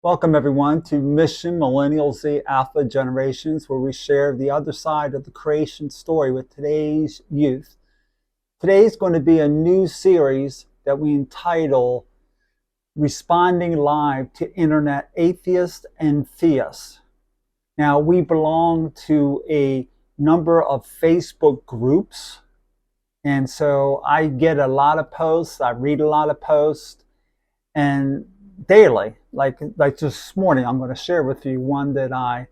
Welcome everyone to Mission Millennial Z Alpha Generations, where we share the other side of the creation story with today's youth. Today is going to be a new series that we entitle Responding Live to Internet Atheists and Theists. Now, we belong to a number of Facebook groups, and so I get a lot of posts, I read a lot of posts, and daily, like just this morning, I'm going to share with you one that I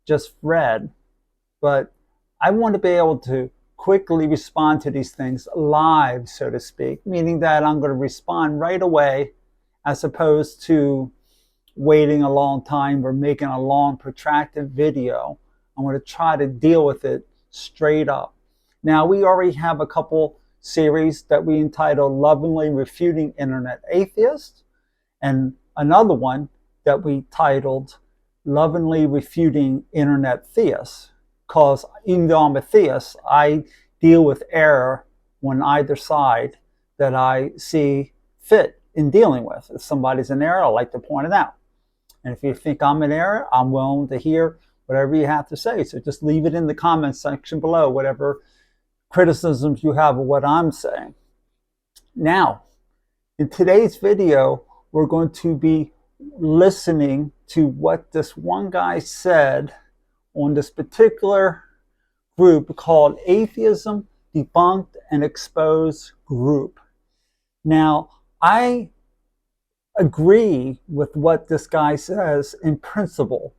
just read. But I want to be able to quickly respond to these things live, so to speak, meaning that I'm going to respond right away as opposed to waiting a long time or making a long protracted video. I'm going to try to deal with it straight up. Now, we already have a couple series that we entitled Lovingly Refuting Internet Atheists, and another one that we titled Lovingly Refuting Internet Theists, because even though I'm a theist, I deal with error on either side that I see fit in dealing with. If somebody's in error, I like to point it out. And if you think I'm in error, I'm willing to hear whatever you have to say. So just leave it in the comments section below, whatever criticisms you have of what I'm saying. Now, in today's video, we're going to be listening to what this one guy said on this particular group called Atheism, Debunked, and Exposed group. Now, I agree with what this guy says in principle,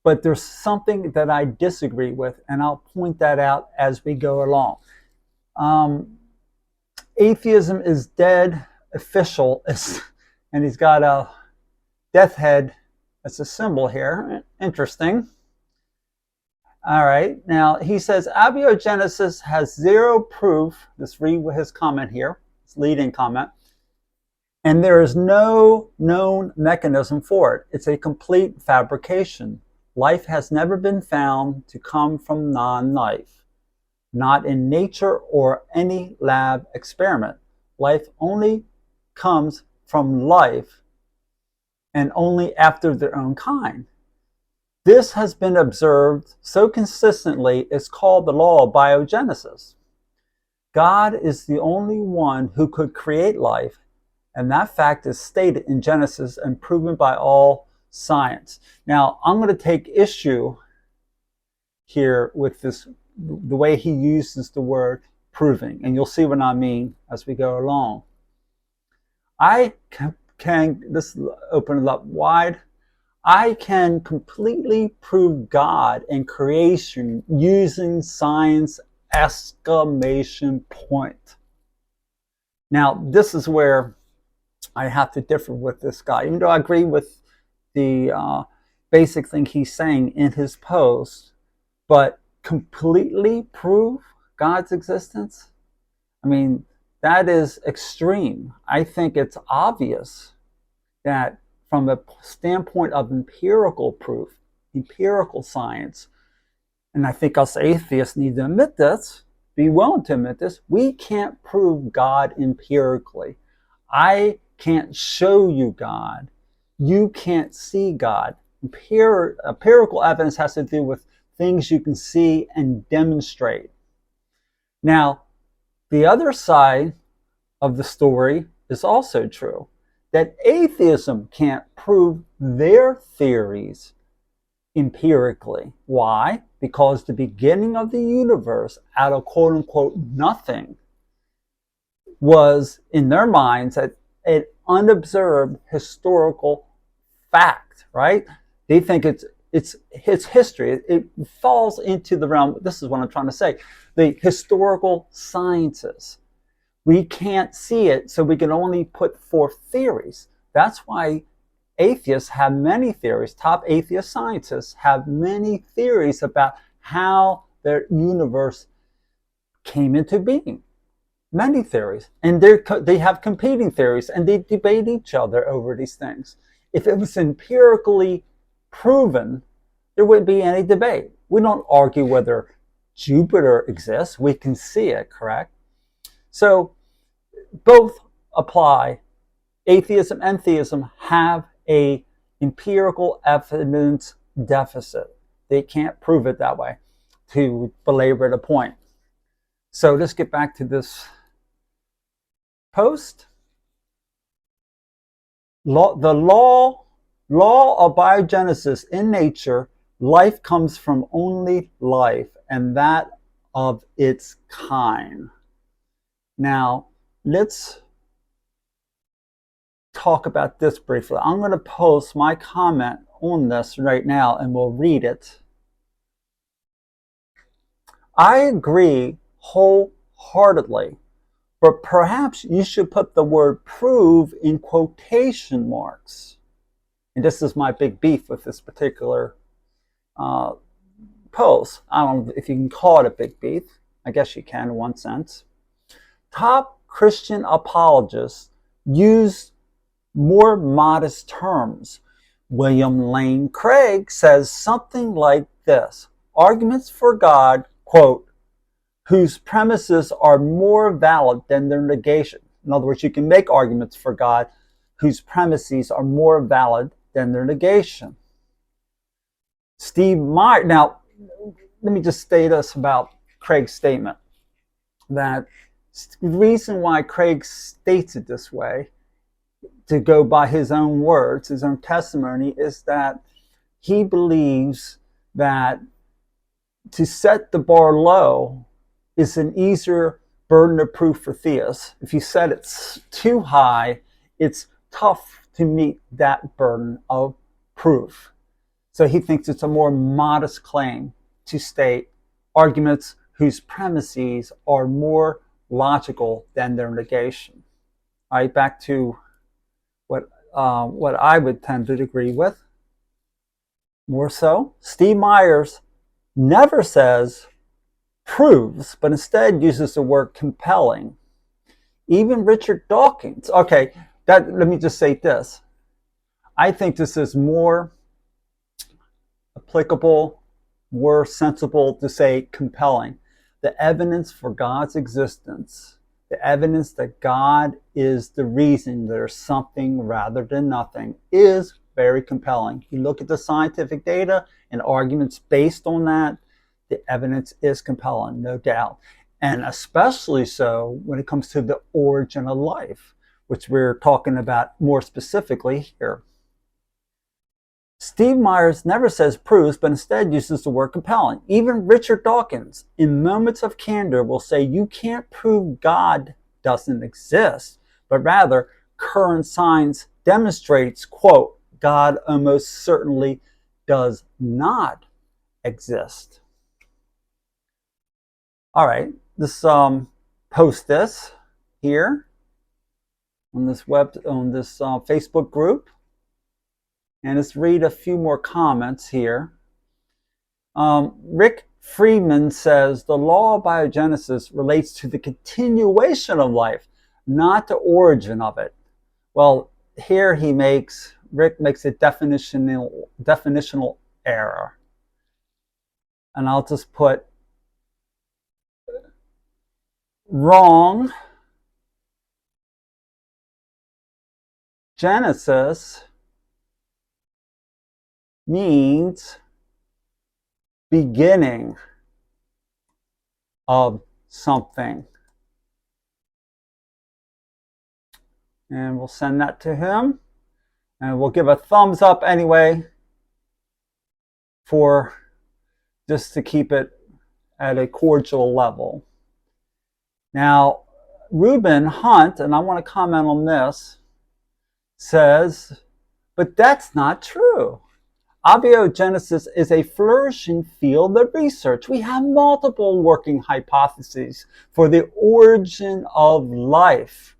but there's something that I disagree with, and I'll point that out as we go along. Atheism is dead official, and he's got a death head as a symbol here. Interesting. All right. Now, he says abiogenesis has zero proof. Let's read his comment here, his leading comment. And there is no known mechanism for it. It's a complete fabrication. Life has never been found to come from non-life, not in nature or any lab experiment. Life only comes from life, and only after their own kind. This has been observed so consistently, it's called the law of biogenesis. God is the only one who could create life, and that fact is stated in Genesis and proven by all science. Now, I'm going to take issue here with this, the way he uses the word proving, and you'll see what I mean as we go along. I can let's open it up wide. I can completely prove God and creation using science exclamation point. Now, this is where I have to differ with this guy, even though I agree with the basic thing he's saying in his post, but completely prove God's existence? I mean, that is extreme. I think it's obvious that from a standpoint of empirical proof, empirical science, and I think us atheists need to admit this, be willing to admit this, we can't prove God empirically. I can't show you God. You can't see God. Empirical evidence has to do with things you can see and demonstrate. Now, the other side of the story is also true, that atheism can't prove their theories empirically. Why? Because the beginning of the universe out of quote-unquote nothing was, in their minds, an unobserved historical fact, right? They think it's history. It falls into the realm, this is what I'm trying to say, the historical sciences. We can't see it, so we can only put forth theories. That's why atheists have many theories. Top atheist scientists have many theories about how their universe came into being. Many theories. And they have competing theories, and they debate each other over these things. If it was empirically proven, there wouldn't be any debate. We don't argue whether Jupiter exists. We can see it, correct? So both apply. Atheism and theism have a empirical evidence deficit. They can't prove it that way, to belabor the point. So let's get back to this post. The law of biogenesis in nature, life comes from only life, and that of its kind. Now, let's talk about this briefly. I'm going to post my comment on this right now, and we'll read it. I agree wholeheartedly, but perhaps you should put the word prove in quotation marks. And this is my big beef with this particular post. I don't know if you can call it a big beef. I guess you can in one sense. Top Christian apologists use more modest terms. William Lane Craig says something like this: arguments for God, quote, whose premises are more valid than their negation. In other words, you can make arguments for God whose premises are more valid than their negation. Steve Meyer, now, let me just state this about Craig's statement, that the reason why Craig states it this way, to go by his own words, his own testimony, is that he believes that to set the bar low is an easier burden of proof for theists. If you set it too high, it's tough to meet that burden of proof. So he thinks it's a more modest claim to state arguments whose premises are more logical than their negation. All right, back to what I would tend to agree with. More so, Steve Myers never says proves, but instead uses the word compelling. Even Richard Dawkins. Okay, let me just say this. I think this is more applicable, more sensible to say compelling. The evidence for God's existence, the evidence that God is the reason there's something rather than nothing, is very compelling. You look at the scientific data and arguments based on that, the evidence is compelling, no doubt. And especially so when it comes to the origin of life, which we're talking about more specifically here. Steve Myers never says proves, but instead uses the word compelling. Even Richard Dawkins, in moments of candor, will say you can't prove God doesn't exist, but rather current science demonstrates, quote, God almost certainly does not exist. All right, let's post this here on this Facebook group, and let's read a few more comments here. Rick Friedman says the law of biogenesis relates to the continuation of life, not the origin of it. Well, here Rick makes a definitional error, and I'll just put wrong. Genesis means beginning of something. And we'll send that to him. And we'll give a thumbs up anyway, for just to keep it at a cordial level. Now, Reuben Hunt, and I want to comment on this, says, but that's not true. Abiogenesis is a flourishing field of research. We have multiple working hypotheses for the origin of life.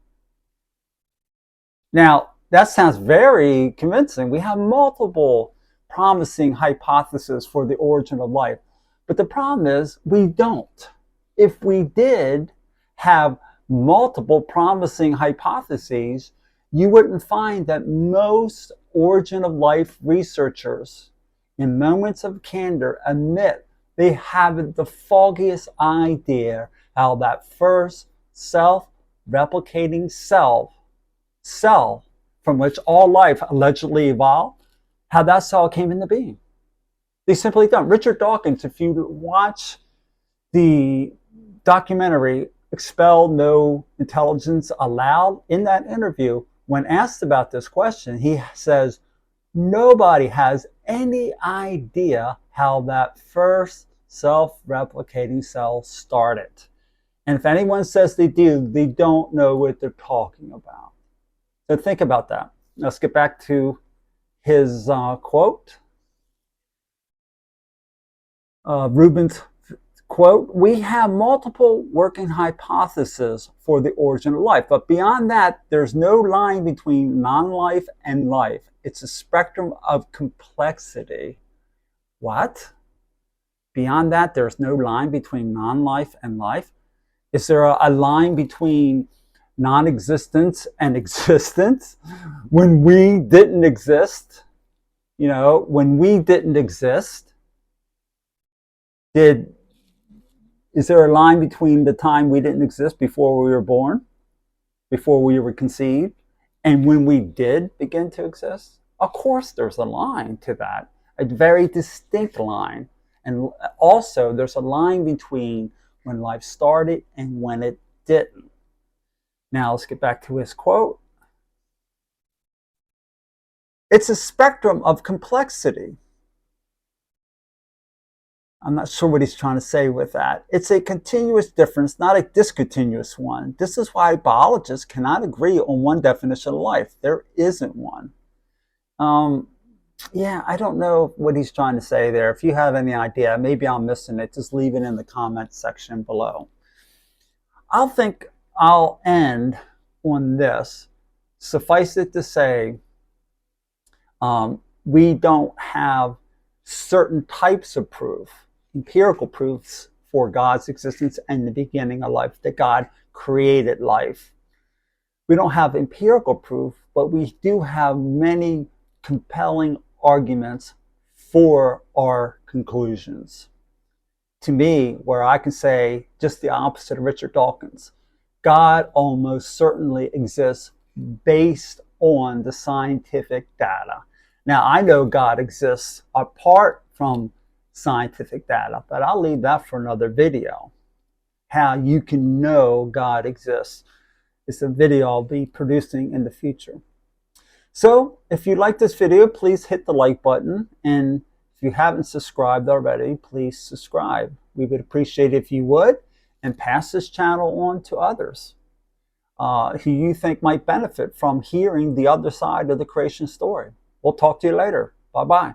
Now, that sounds very convincing. We have multiple promising hypotheses for the origin of life. But the problem is we don't. If we did have multiple promising hypotheses, you wouldn't find that most origin of life researchers, in moments of candor, admit they haven't the foggiest idea how that first self-replicating cell from which all life allegedly evolved, how that's all came into being. They simply don't. Richard Dawkins, if you watch the documentary Expel No Intelligence Allowed, in that interview, when asked about this question, he says, nobody has any idea how that first self-replicating cell started. And if anyone says they do, they don't know what they're talking about. So think about that. Let's get back to his quote. Rubin's quote, we have multiple working hypotheses for the origin of life, but beyond that, there's no line between non-life and life. It's a spectrum of complexity. What? Beyond that, there's no line between non-life and life? Is there a line between non-existence and existence? When we didn't exist, when we didn't exist, is there a line between the time we didn't exist before we were born, before we were conceived, and when we did begin to exist? Of course there's a line to that, a very distinct line. And also there's a line between when life started and when it didn't. Now let's get back to his quote. It's a spectrum of complexity. I'm not sure what he's trying to say with that. It's a continuous difference, not a discontinuous one. This is why biologists cannot agree on one definition of life. There isn't one. Yeah, I don't know what he's trying to say there. If you have any idea, maybe I'm missing it, just leave it in the comment section below. I'll end on this. Suffice it to say, we don't have certain types of proof, empirical proofs for God's existence and the beginning of life, that God created life. We don't have empirical proof, but we do have many compelling arguments for our conclusions. To me, where I can say just the opposite of Richard Dawkins, God almost certainly exists based on the scientific data. Now, I know God exists apart from scientific data, but I'll leave that for another video. How you can know God exists is a video I'll be producing in the future. So if you like this video, please hit the like button. And if you haven't subscribed already, please subscribe. We would appreciate it if you would, and pass this channel on to others who you think might benefit from hearing the other side of the creation story. We'll talk to you later. Bye-bye.